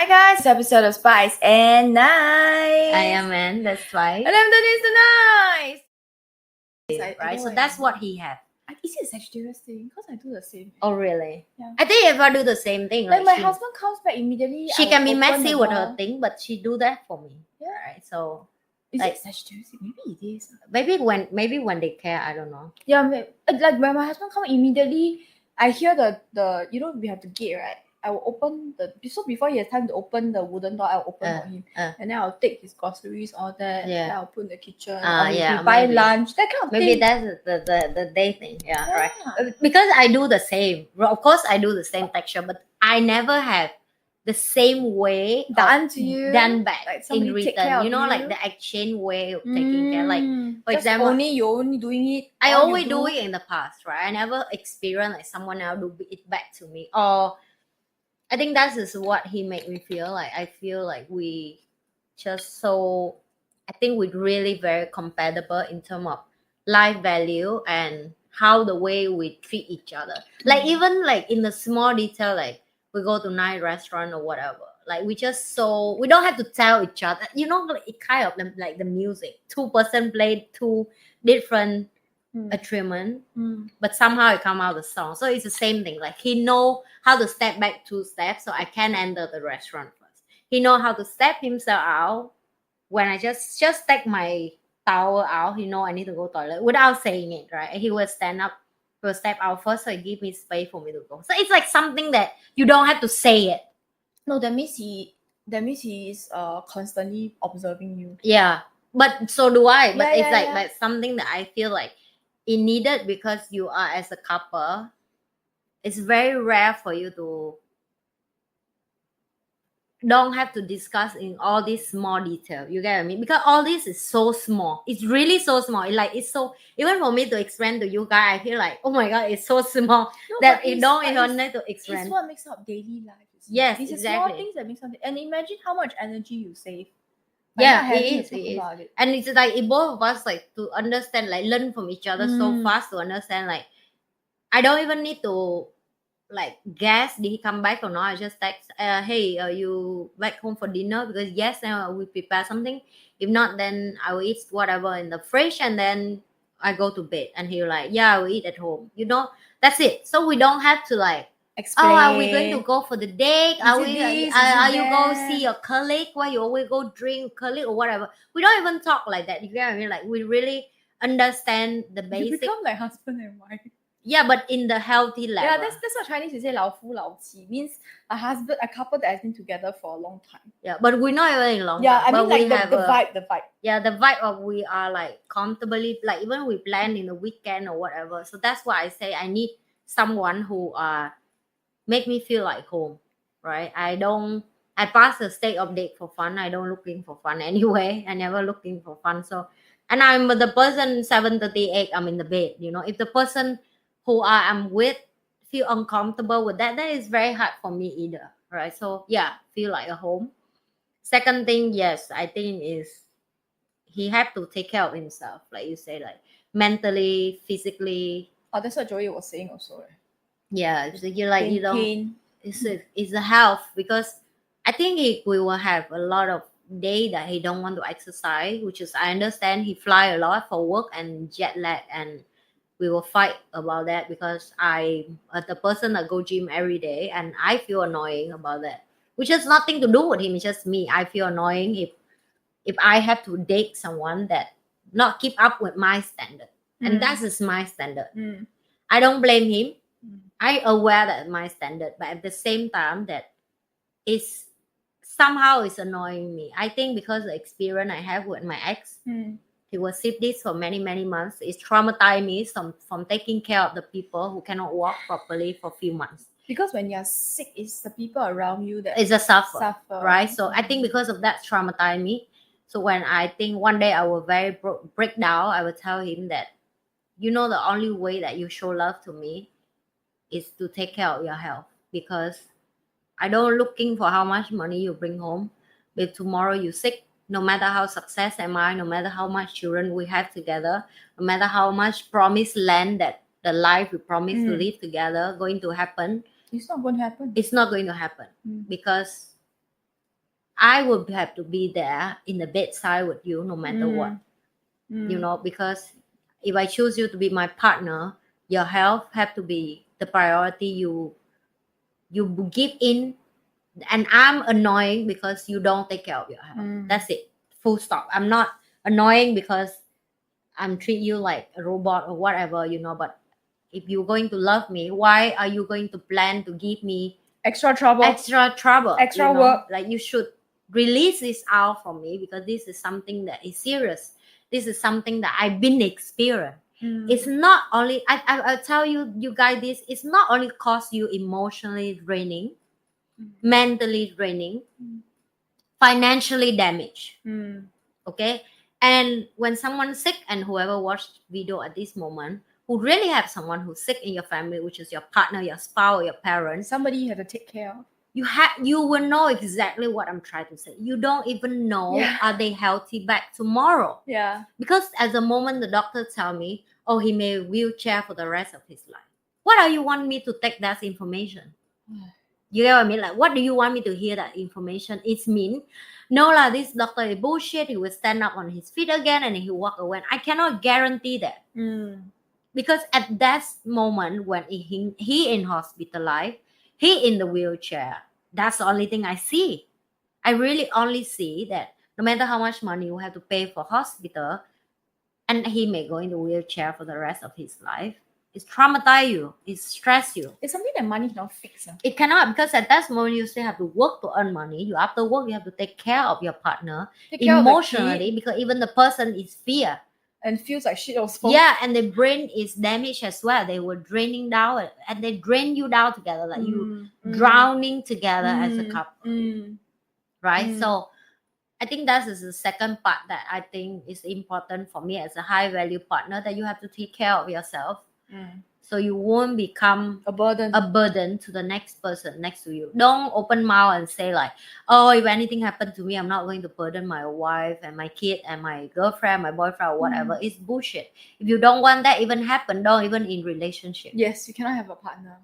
guys, this episode of Spice and Nice. I am Anne, that's Spice. And I'm Denise the Nice. Right, so that's what he had. Is it a Sagittarius thing? Because I do the same. Oh, really? Yeah. I think if I do the same thing, Like my husband comes back immediately. She can be messy with her thing, but she do that for me. Yeah. Right. So is like, it Sagittarius? Maybe it is. Maybe when they care, I don't know. Yeah, like when my husband comes immediately, I hear the we have the gate, right? I will open so before he has time to open the wooden door, I'll open for him. And then I'll take his groceries, all that. Yeah. Then I'll put in the kitchen. Or we buy lunch, that kind of thing. Maybe that's the day thing. Yeah, right. Because I do the same. Of course, I do the same texture, but I never have the same way done to you, done back like in return. You know, like the exchange way of taking care. Like for example, you're only doing it. I always do it in the past, right? I never experienced like someone else do it back to me. Or I think that is what he made me feel like. I feel like we just I think we're really very compatible in terms of life value and how the way we treat each other. Like even like in the small detail, like we go to nice restaurant or whatever. Like we don't have to tell each other. You know, like it kind of like the music. 2% play two different treatment, but somehow it come out the song. So it's the same thing. Like he know how to step back 2 steps, so I can enter the restaurant first. He know how to step himself out when I just take my towel out. He know I need to go toilet without saying it, right? He will stand up, will step out first, so he give me space for me to go. So it's like something that you don't have to say it. No, that means he is constantly observing you. Yeah, but so do I. But it's like something that I feel like it needed because you are as a couple. It's very rare for you to don't have to discuss in all these small detail. You get what I mean? Because all this is so small. It's really so small. It's so, even for me to explain to you guys, I feel like, oh my God, it's so small that you don't even need to explain. It's what makes up daily life. Yes, these exactly. Are small things that make something. And imagine how much energy you save. Yeah, it is. And it's like if both of us like to understand, like learn from each other so fast to understand. Like I don't even need to like guess did he come back or not. I just text, hey, are you back home for dinner? Because yes, then we prepare something. If not, then I will eat whatever in the fridge and then I go to bed. And he'll like, yeah, I will eat at home. You know, that's it. So we don't have to like explain. Oh, are we going to go for the date? Are you go see your colleague? Why you always go drink colleague or whatever? We don't even talk like that. You get what I mean? Like we really understand the basic. You become like husband and wife. Yeah, but in the healthy level. Yeah, that's what Chinese you say 老夫老妻means a couple that has been together for a long time. Yeah, but we're not even in long time. Yeah, I mean like the vibe. Yeah, the vibe of we are like comfortably, like even we plan in the weekend or whatever. So that's why I say I need someone who make me feel like home, right? I pass the state of date for fun. I don't looking for fun anyway. I never looking for fun. So, and I'm the person 7:38. I'm in the bed. You know, if the person who I'm with feel uncomfortable with that is very hard for me either, right? So yeah, feel like a home. Second thing, yes, I think is he have to take care of himself, like you say, like mentally, physically. Oh, that's what Joey was saying also, right? Yeah, so you like you don't. It's the health, because I think we will have a lot of day that he don't want to exercise, which is I understand he fly a lot for work and jet lag, and we will fight about that because I'm the person that go gym every day and I feel annoying about that, which has nothing to do with him. It's just me. I feel annoying if I have to date someone that not keep up with my standard, and that is my standard. I don't blame him. I aware that my standard, but at the same time that is somehow it's annoying me. I think because the experience I have with my ex, he was sick this for many months. It traumatized me from taking care of the people who cannot walk properly for a few months. Because when you're sick, it's the people around you that is a suffer, right? So I think because of that traumatized me. So when I think one day I will very break down, I will tell him that, you know, the only way that you show love to me is to take care of your health, because I don't looking for how much money you bring home. If tomorrow you sick, no matter how success am I, no matter how much children we have together, no matter how much promised land that the life we promise to live together going to happen, it's not going to happen. It's not going to happen because I would have to be there in the bedside with you no matter what, Mm. you know, because if I choose you to be my partner, your health have to be the priority you give in, and I'm annoying because you don't take care of your health. That's it, full stop. I'm not annoying because I'm treat you like a robot or whatever, you know, but if you're going to love me, why are you going to plan to give me Extra trouble. extra Extra you know? work. Like, you should release this out from me, because this is something that is serious. This is something that I've been experiencing. It's not only I'll tell you guys this, it's not only cause you emotionally draining, mentally draining, financially damaged. Okay, and when someone's sick, and whoever watched video at this moment who really have someone who's sick in your family, which is your partner, your spouse, your parents, somebody you have to take care of, you will know exactly what I'm trying to say. You don't even know, are they healthy back tomorrow? Yeah. Because at the moment the doctor tell me, oh, he may wheelchair for the rest of his life. What are you want me to take that information? You get what I mean? Like, what do you want me to hear that information? It's mean, no lah, this doctor is bullshit. He will stand up on his feet again and he walk away. I cannot guarantee that. Because at that moment when he in hospitalized, he in the wheelchair, that's the only thing I see. I really only see that no matter how much money you have to pay for hospital, and he may go in the wheelchair for the rest of his life, it traumatize you, it stress you. It's something that money cannot fix. It cannot, because at that moment you still have to work to earn money. You after work you have to take care of your partner emotionally, because even the person is fear and feels like shit also. Yeah, and the brain is damaged as well. They were draining down, and they drain you down together, like you drowning together as a couple, right? So I think that is the second part that I think is important for me as a high value partner, that you have to take care of yourself, so you won't become a burden to the next person next to you. Don't open mouth and say like, oh, if anything happened to me, I'm not going to burden my wife and my kid and my girlfriend, my boyfriend, or whatever. It's bullshit. If you don't want that even happen, don't even in relationship. Yes, you cannot have a partner.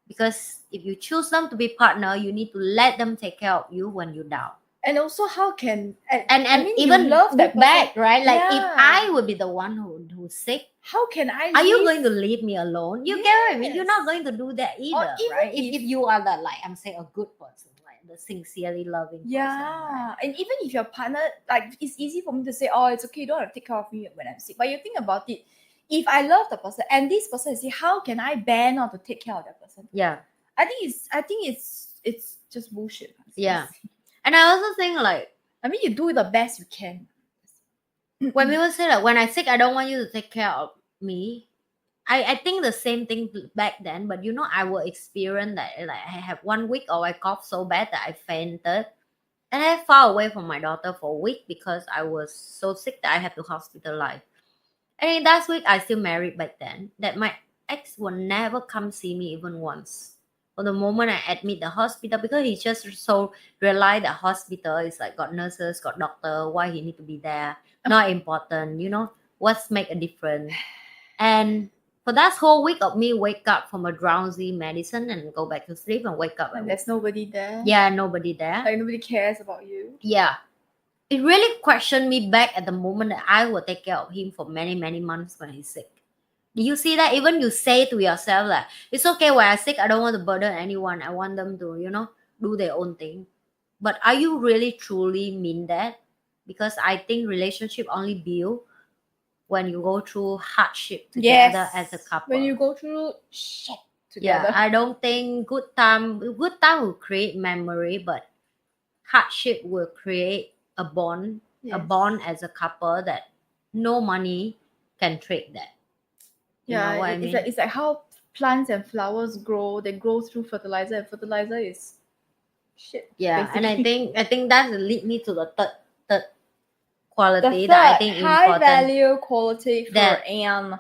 Because if you choose them to be partner, you need to let them take care of you when you're down. And also, how can I mean, even love that back, right? Like, if I would be the one who's sick, how can I? Are you going to leave me alone? You get what I mean? You're not going to do that either, right? If you are the, like, I'm saying, a good person, like the sincerely loving person. Right? And even if your partner, like, it's easy for me to say, oh, it's okay, you don't have to take care of me when I'm sick. But you think about it, if I love the person and this person is sick, how can I bear not to take care of that person? Yeah, I think it's just bullshit. Yeah. And I also think, like, I mean, you do the best you can. When people say, like, when I'm sick, I don't want you to take care of me. I think the same thing back then, but you know, I will experience that. Like, I have 1 week or I cough so bad that I fainted, and I far away from my daughter for a week because I was so sick that I had to hospitalize. And in that week, I still married back then. That my ex will never come see me even once. For the moment I admit the hospital, because he just so realized that hospital is like got nurses, got doctor, why he need to be there, not important, you know, what's make a difference. And for that whole week of me wake up from a drowsy medicine and go back to sleep and wake up and there's nobody there. Yeah, nobody there. Like, nobody cares about you. Yeah. It really questioned me back at the moment that I will take care of him for many, many months when he's sick. Do you see that? Even you say to yourself that it's okay when I'm sick, I don't want to burden anyone. I want them to, you know, do their own thing. But are you really truly mean that? Because I think relationship only build when you go through hardship together as a couple. When you go through shit together. Yeah, I don't think good time will create memory, but hardship will create a bond, a bond as a couple that no money can trade that. You know what I mean? It's like how plants and flowers grow. They grow through fertilizer, and fertilizer is shit. Yeah, basically. and I think that lead me to the third quality that I think high important. value quality for Anne.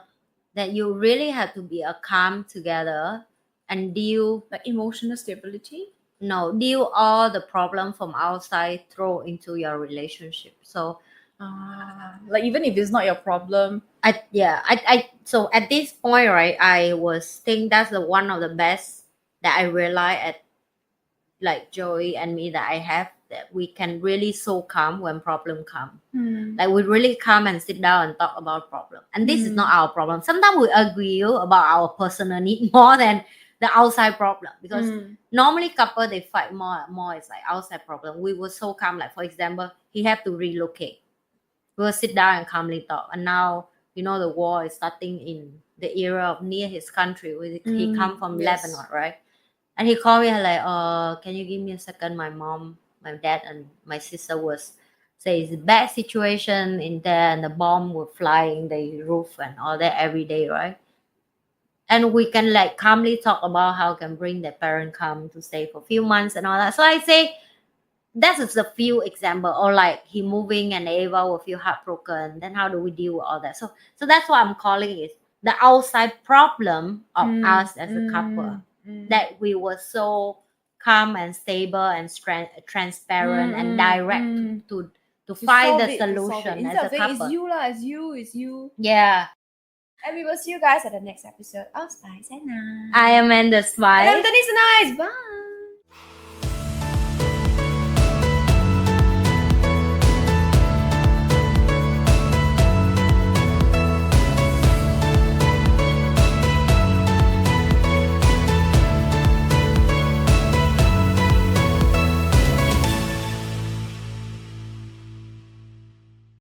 That you really have to be a calm together and deal like emotional stability. No, deal all the problem from outside throw into your relationship. So like even if it's not your problem. So at this point, right, I was think that's the one of the best that I realized at like Joey and me that I have that we can really so calm when problem come. Mm. Like we really come and sit down and talk about problem. And this is not our problem. Sometimes we argue about our personal need more than the outside problem, because normally couple they fight more. It's like outside problem. We were so calm. Like for example, he had to relocate. We will sit down and calmly talk. And now the war is starting in the area of near his country. He come from Lebanon, right? And he called me like, can you give me a second? My mom, my dad, and my sister was say it's a bad situation in there, and the bomb were flying the roof and all that every day, right? And we can like calmly talk about how can bring the parent come to stay for a few months and all that. So I say that is a few example. Or like he moving and Ava will feel heartbroken. Then how do we deal with all that? So that's what I'm calling it the outside problem of us as a couple. That we were so calm and stable and transparent and direct to find the solution as a couple. It's you. Yeah. And we will see you guys at the next episode of Spice and Nice. I am Amanda Spice. And I'm Denise and Nice. Bye.